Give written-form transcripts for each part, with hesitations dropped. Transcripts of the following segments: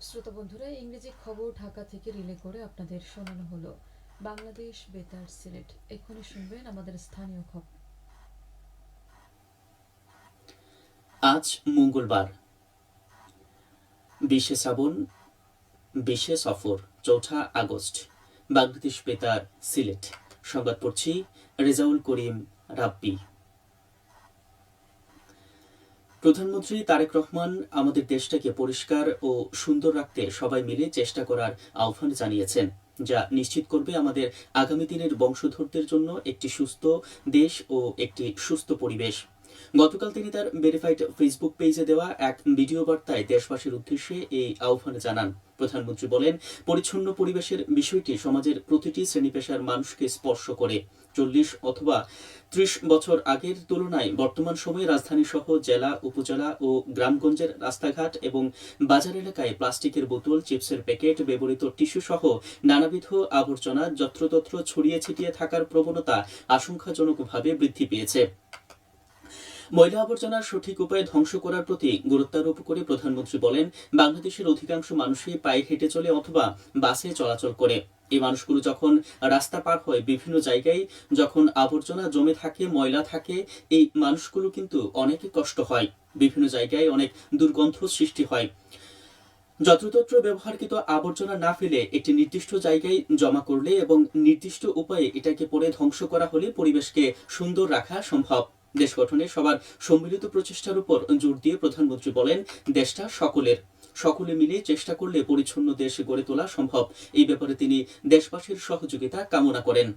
শ্রোতা বন্ধুরা, ইংরেজি খবর ঢাকা থেকে রিলে করে আপনাদের শোনানো হলো বাংলাদেশ বেতার সিলেট। এক্ষুনি শুনবেন আমাদের স্থানীয় খবর। আজ মঙ্গলবার 20শে শ্রাবণ, 20শে সফর, 4 আগস্ট। বাংলাদেশ বেতার সিলেট। সংবাদ পড়ছি রেজাউল করিম রাব্বি। প্রধানমন্ত্রী তারেক রহমান আমাদের দেশটাকে পরিষ্কার ও সুন্দর রাখতে সবাই মিলে চেষ্টা করার আহ্বান জানিয়েছেন, যা নিশ্চিত করবে আমাদের আগামী দিনের বংশধরদের জন্য একটি সুস্থ দেশ ও একটি সুস্থ পরিবেশ। গতকাল তিনি তার ভেরিফাইড ফেসবুক পেজে দেওয়া এক ভিডিও বার্তায় দেশবাসীর উদ্দেশ্যে এই আহ্বান জানান। প্রধানমন্ত্রী বলেন, পরিচ্ছন্ন পরিবেশের বিষয়টি সমাজের প্রতিটি শ্রেণী পেশার মানুষকে স্পর্শ করে। 40 অথবা 30 বছর আগের তুলনায় বর্তমান সময়ে রাজধানী সহ জেলা, উপজেলা ও গ্রামগঞ্জের রাস্তাঘাট এবং বাজার এলাকায় প্লাস্টিকের বোতল, চিপসের প্যাকেট, ব্যবহৃত টিস্যু সহ নানাবিধ আবর্জনা যত্রতত্র ছড়িয়ে ছিটিয়ে থাকার প্রবণতা আশঙ্কাজনকভাবে বৃদ্ধি পেয়েছে। ময়লা আবর্জনা সঠিক উপায়ে ধ্বংস করার প্রতি গুরুত্বারোপ করে প্রধানমন্ত্রী বলেন, বাংলাদেশের অধিকাংশ মানুষই পায়ে হেঁটে চলে অথবা বাসে চলাচল করে। এই মানুষগুলো যখন রাস্তা পার হয়, বিভিন্ন জায়গায় যখন আবর্জনা জমে থাকে, ময়লা থাকে, এই মানুষগুলো কিন্তু অনেক কষ্ট হয়। বিভিন্ন জায়গায় অনেক দুর্গন্ধ সৃষ্টি হয়। যত্রতত্র ব্যবহারকৃত আবর্জনা না ফেলে একটি নির্দিষ্ট জায়গায় জমা করলে এবং নির্দিষ্ট উপায়ে এটাকে পরে ধ্বংস করা হলে পরিবেশকে সুন্দর রাখা সম্ভব। দেশ গঠনে সবার সম্মিলিত প্রচেষ্টার উপর জোর দিয়ে প্রধানমন্ত্রী বলেন, দেশটা সকলের, সকলে মিলে চেষ্টা করলে পরিচ্ছন্ন দেশ গড়ে তোলা সম্ভব। এই ব্যাপারে তিনি দেশবাসীর সহযোগিতা কামনা করেন।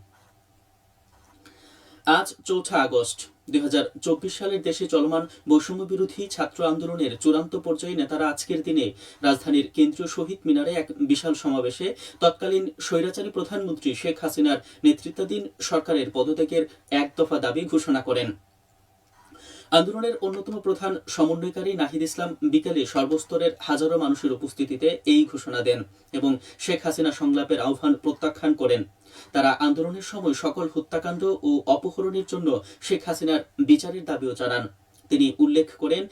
আজ 4 আগস্ট। 2024 সালের দেশে চলমান বৈষম্য বিরোধী ছাত্র আন্দোলনের চূড়ান্ত পর্যায়ে নেতারা আজকের দিনে রাজধানীর কেন্দ্রীয় শহীদ মিনারে এক বিশাল সমাবেশে তৎকালীন স্বৈরাচারী প্রধানমন্ত্রী শেখ হাসিনার নেতৃত্বাধীন সরকারের পদত্যাগের এক দফা দাবি ঘোষণা করেন। আন্দোলনের অন্যতম প্রধান সমন্বয়কারী নাহিদ ইসলাম বিকেলে সর্বস্তরের হাজারো মানুষের উপস্থিতিতে এই ঘোষণা দেন এবং শেখ হাসিনা সংলাপের আহ্বান প্রত্যাখ্যান করেন। তারা আন্দোলনের সময় সকল হত্যাকাণ্ড ও অপহরণের জন্য শেখ হাসিনার বিচারের দাবিও জানান। তিনি উল্লেখ করেন,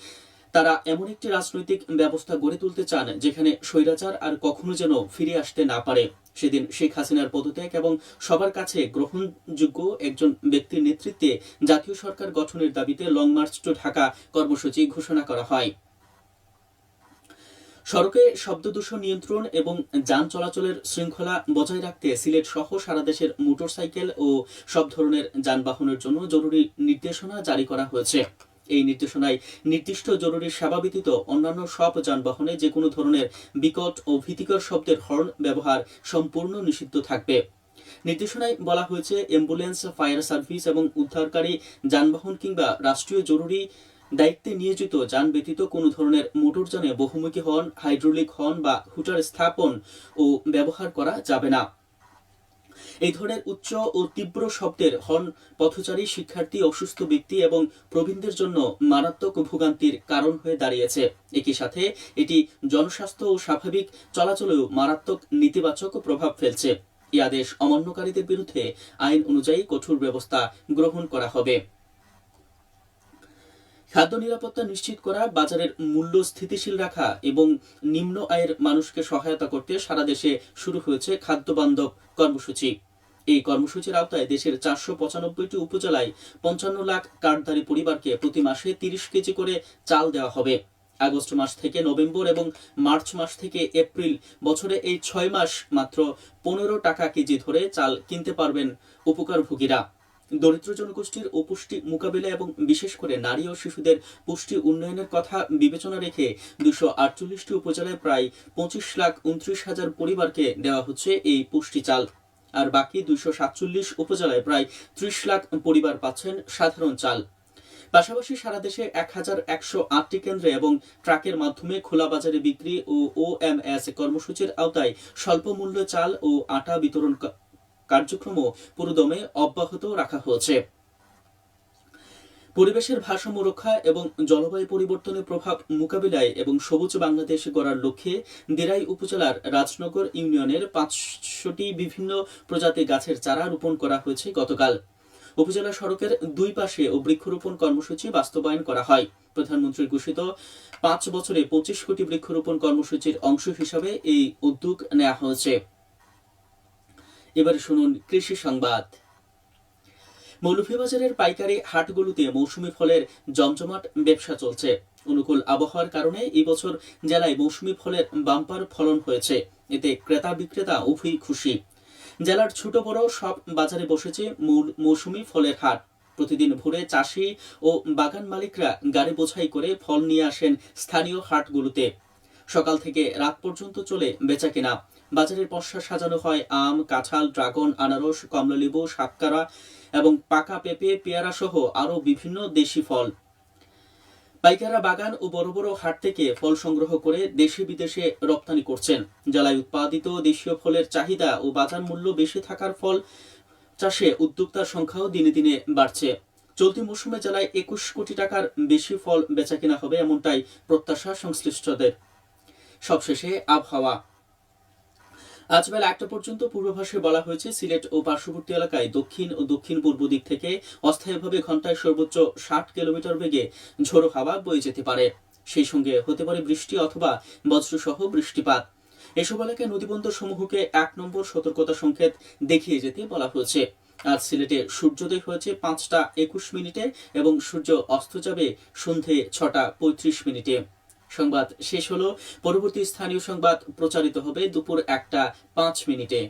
তারা এমন একটি রাজনৈতিক ব্যবস্থা গড়ে তুলতে চান যেখানে স্বৈরাচার আর কখনো যেন ফিরে আসতে না পারে। সেদিন শেখ হাসিনার পদত্যাগ এবং সবার কাছে গ্রহণযোগ্য একজন ব্যক্তির নেতৃত্বে জাতীয় সরকার গঠনের দাবিতে লং মার্চ টু ঢাকা কর্মসূচি ঘোষণা করা হয়। সড়কে শব্দদূষণ নিয়ন্ত্রণ এবং যান চলাচলের শৃঙ্খলা বজায় রাখতে সিলেট সহ সারা দেশের মোটরসাইকেল ও সব ধরনের যানবাহনের জন্য জরুরি নির্দেশনা জারি করা হয়েছে। এই নির্দেশনায় নির্দিষ্ট জরুরি সেবা ব্যতীত অন্যান্য সব যানবাহনে যে কোনো ধরনের বিকট ও ভীতিকর শব্দের হর্ন ব্যবহার সম্পূর্ণ নিষিদ্ধ থাকবে। নির্দেশনায় বলা হয়েছে, অ্যাম্বুলেন্স, ফায়ার সার্ভিস এবং উদ্ধারকারী যানবাহন কিংবা রাষ্ট্রীয় জরুরি দায়িত্বে নিয়োজিত যান ব্যতীত কোনো ধরনের মোটরযানে বহুমুখী হর্ন, হাইড্রোলিক হর্ন বা হুটার স্থাপন ও ব্যবহার করা যাবে না। এই ধরনের উচ্চ ও তীব্র শব্দের হর্ন পথচারী, শিক্ষার্থী, অসুস্থ ব্যক্তি এবং প্রবীণদের জন্য মারাত্মক ভোগান্তির কারণ হয়ে দাঁড়িয়েছে। একই সাথে এটি জনস্বাস্থ্য ও স্বাভাবিক চলাচলেও মারাত্মক নেতিবাচক প্রভাব ফেলছে। এই আদেশ অমান্যকারীদের বিরুদ্ধে আইন অনুযায়ী কঠোর ব্যবস্থা গ্রহণ করা হবে। খাদ্য নিরাপত্তা নিশ্চিত করা, বাজারের মূল্য স্থিতিশীল রাখা এবং নিম্ন আয়ের মানুষকে সহায়তা করতে সারা দেশে শুরু হয়েছে খাদ্য বান্ধব কর্মসূচি। এই কর্মসূচির আওতায় দেশের 495টি উপজেলায় 55 লাখ কার্ডধারী পরিবারকে প্রতি মাসে 30 কেজি করে চাল দেওয়া হবে। আগস্ট মাস থেকে নভেম্বর এবং মার্চ মাস থেকে এপ্রিল, বছরে এই 6 মাস মাত্র 15 টাকা কেজি ধরে চাল কিনতে পারবেন উপকারভোগীরা। দরিদ্র জনগোষ্ঠীর অপুষ্টি মোকাবিলা এবং বিশেষ করে নারী ও শিশুদের পুষ্টি উন্নয়নের কথা বিবেচনা রেখে 248টি উপজেলায় প্রায় 25,29,000 পরিবারকে দেওয়া হচ্ছে এই পুষ্টি চাল। আর বাকি 247 উপজেলায় প্রায় 30 লাখ পরিবার পাচ্ছেন সাধারণ চাল। পাশাপাশি সারা দেশে 1108টি কেন্দ্রে এবং ট্রাকের মাধ্যমে খোলা বাজারে বিক্রি ও OMS কর্মসূচির আওতায় স্বল্প মূল্য চাল ও আটা বিতরণ কার্যক্রমও পুরোদমে অব্যাহত রাখা হয়েছে। পরিবেশের ভারসাম্য রক্ষা এবং জলবায়ু পরিবর্তনের প্রভাব মোকাবিলায় এবং সবুজ বাংলাদেশ গড়ার লক্ষ্যে দিরাই উপজেলার রাজনগর ইউনিয়নের 500টি বিভিন্ন প্রজাতির গাছের চারা রোপণ করা হয়েছে গতকাল। উপজেলা সড়কের দুই পাশে ও বৃক্ষরোপণ কর্মসূচি বাস্তবায়ন করা হয়। প্রধানমন্ত্রীর ঘোষিত 5 বছরে 25 কোটি বৃক্ষরোপণ কর্মসূচির অংশ হিসাবে এই উদ্যোগ নেওয়া হয়েছে। এবারে শুনুন কৃষি সংবাদ। মৌলভীবাজারের পাইকারি হাটগুলোতে মৌসুমি ফলের জমজমাট ব্যবসা চলছে। অনুকূল আবহাওয়ার কারণে এই বছর জেলায় মৌসুমি ফলের বাম্পার ফলন হয়েছে। এতে ক্রেতা বিক্রেতা উভয়ই খুশি। জেলার ছোট বড় সব বাজারে বসেছে মৌসুমি ফলের হাট। প্রতিদিন ভোরে চাষি ও বাগান মালিকরা গাড়ি বোঝাই করে ফল নিয়ে আসেন স্থানীয় হাটগুলোতে। সকাল থেকে রাত পর্যন্ত চলে বেচাকেনা। বাজারের পসরা সাজানো হয় আম, কাঁঠাল, ড্রাগন, আনারস, কমলালেবু, সাতকারা এবং পাকা পেঁপে, পেয়ারা সহ আরো বিভিন্ন দেশি ফল। পাইকাররা বাগান ও বড় বড় হাট থেকে ফল সংগ্রহ করে দেশে বিদেশে রপ্তানি করছেন। জেলায় উৎপাদিত দেশীয় ফলের চাহিদা ও বাজার মূল্য বেশি থাকার ফল চাষে উদ্যোক্তার সংখ্যাও দিনে দিনে বাড়ছে। চলতি মৌসুমে জেলায় 21 কোটি টাকার বেশি ফল বেচাকেনা হবে, এমনটাই প্রত্যাশা সংশ্লিষ্টদের। সবশেষে আবহাওয়া। আজ বেলা 1টা পর্যন্ত পূর্বাভাসে বলা হয়েছে সিলেট ও পার্শ্ববর্তী এলাকায় দক্ষিণ ও দক্ষিণ পূর্ব দিক থেকে অস্থায়ীভাবে ঘন্টায় সর্বোচ্চ 60 কিলোমিটার বেগে ঝোড়ো হাওয়া বয়ে যেতে পারে। সেই সঙ্গে হতে পারে বৃষ্টি অথবা বজ্রসহ বৃষ্টিপাত। এসব এলাকায় নদীবন্দর সমূহকে 1 নম্বর সতর্কতা সংকেত দেখিয়ে যেতে বলা হয়েছে। আজ সিলেটে সূর্যোদয় হয়েছে 5টা 21 মিনিটে এবং সূর্য অস্ত যাবে সন্ধে 6টা 35 মিনিটে। সংবাদ শেষ হলো। পরবর্তী স্থানীয় সংবাদ প্রচারিত হবে দুপুর 1টা 5 মিনিটে।